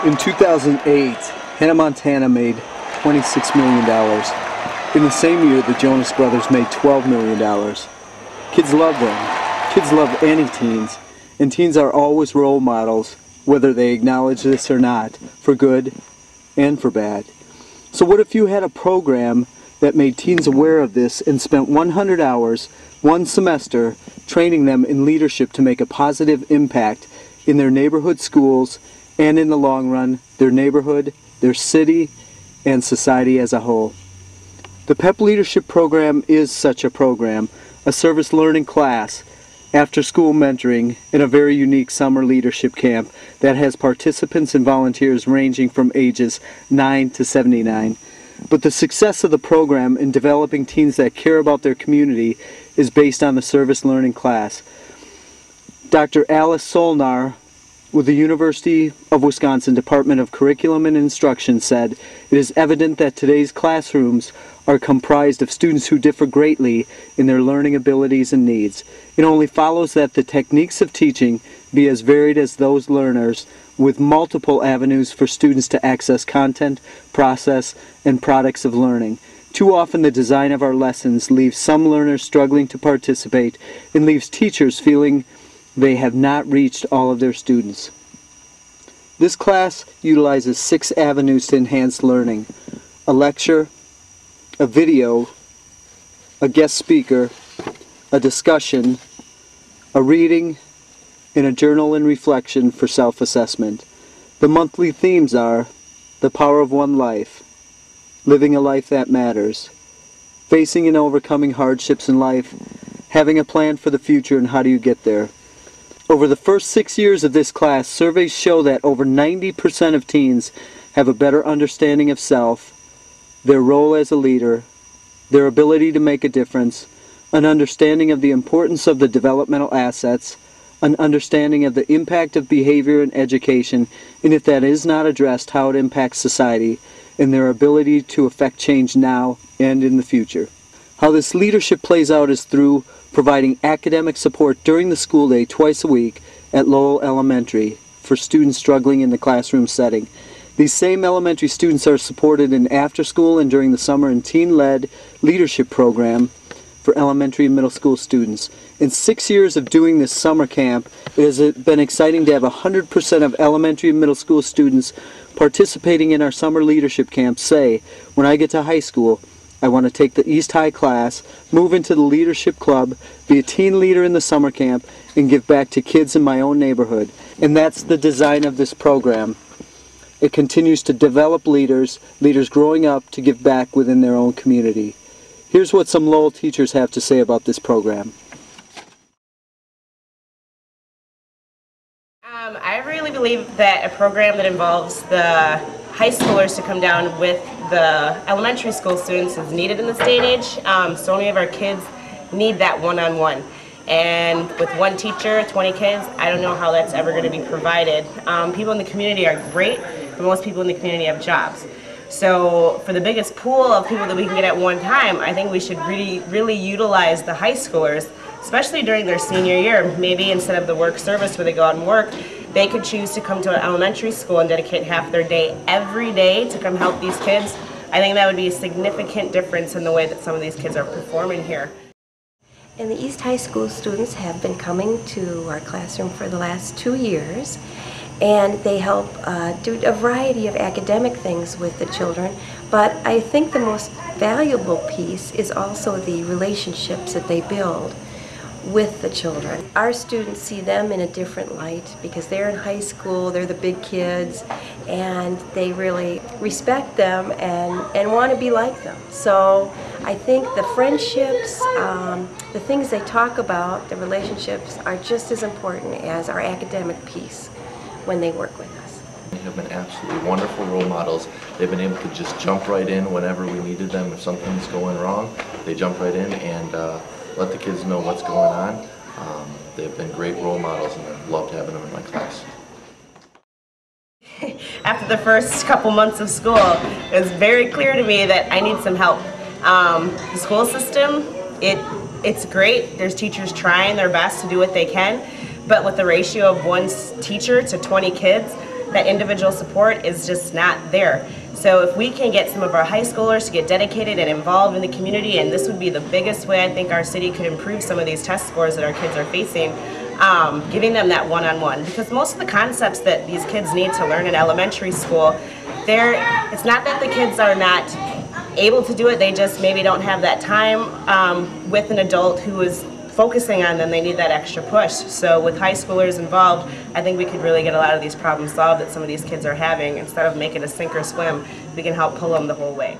In 2008, Hannah Montana made $26 million. In the same year, the Jonas Brothers made $12 million. Kids love them. Kids love any teens, and teens are always role models, whether they acknowledge this or not, for good and for bad. So what if you had a program that made teens aware of this and spent 100 hours, one semester, training them in leadership to make a positive impact in their neighborhood schools and in the long run, their neighborhood, their city, and society as a whole. The PEP Leadership Program is such a program, a service learning class, after-school mentoring, and a very unique summer leadership camp that has participants and volunteers ranging from ages 9 to 79. But the success of the program in developing teens that care about their community is based on the service learning class. Dr. Alice Solnar with the University of Wisconsin Department of Curriculum and Instruction said, "It is evident that today's classrooms are comprised of students who differ greatly in their learning abilities and needs. It only follows that the techniques of teaching be as varied as those learners, with multiple avenues for students to access content, process, and products of learning. Too often the design of our lessons leaves some learners struggling to participate and leaves teachers feeling they have not reached all of their students." This class utilizes 6 avenues to enhance learning: a lecture, a video, a guest speaker, a discussion, a reading, and a journal and reflection for self-assessment. The monthly themes are the power of one life, living a life that matters, facing and overcoming hardships in life, having a plan for the future, and how do you get there. Over the first 6 years of this class, surveys show that over 90% of teens have a better understanding of self, their role as a leader, their ability to make a difference, an understanding of the importance of the developmental assets, an understanding of the impact of behavior in education, and if that is not addressed, how it impacts society, and their ability to affect change now and in the future. How this leadership plays out is through providing academic support during the school day twice a week at Lowell Elementary for students struggling in the classroom setting. These same elementary students are supported in after-school and during the summer and teen-led leadership program for elementary and middle school students. In 6 years of doing this summer camp, it has been exciting to have 100% of elementary and middle school students participating in our summer leadership camp say, "When I get to high school, I want to take the East High class, move into the leadership club, be a teen leader in the summer camp, and give back to kids in my own neighborhood." And that's the design of this program. It continues to develop leaders growing up to give back within their own community. Here's what some Lowell teachers have to say about this program. I really believe that a program that involves the high schoolers to come down with the elementary school students is needed in this day and age. So many of our kids need that one-on-one. And with one teacher, 20 kids, I don't know how that's ever going to be provided. People in the community are great, but most people in the community have jobs. So for the biggest pool of people that we can get at one time, I think we should really utilize the high schoolers, especially during their senior year. Maybe instead of the work service where they go out and work, they could choose to come to an elementary school and dedicate half their day every day to come help these kids. I think that would be a significant difference in the way that some of these kids are performing here. And the East High School students have been coming to our classroom for the last 2 years, and they help do a variety of academic things with the children. But I think the most valuable piece is also the relationships that they build with the children. Our students see them in a different light because they're in high school, they're the big kids, and they really respect them and want to be like them. So I think the friendships, the things they talk about, the relationships are just as important as our academic piece when they work with us. They have been absolutely wonderful role models. They've been able to just jump right in whenever we needed them. If something's going wrong, they jump right in and let the kids know what's going on. They've been great role models, and I've loved having them in my class. After the first couple months of school, it was very clear to me that I need some help. The school system, it's great. There's teachers trying their best to do what they can, but with the ratio of one teacher to 20 kids, that individual support is just not there. So if we can get some of our high schoolers to get dedicated and involved in the community, and this would be the biggest way I think our city could improve some of these test scores that our kids are facing, giving them that one-on-one. Because most of the concepts that these kids need to learn in elementary school, it's not that the kids are not able to do it, they just maybe don't have that time with an adult who is focusing on them. They need that extra push. So with high schoolers involved, I think we could really get a lot of these problems solved that some of these kids are having. Instead of making a sink or swim, we can help pull them the whole way.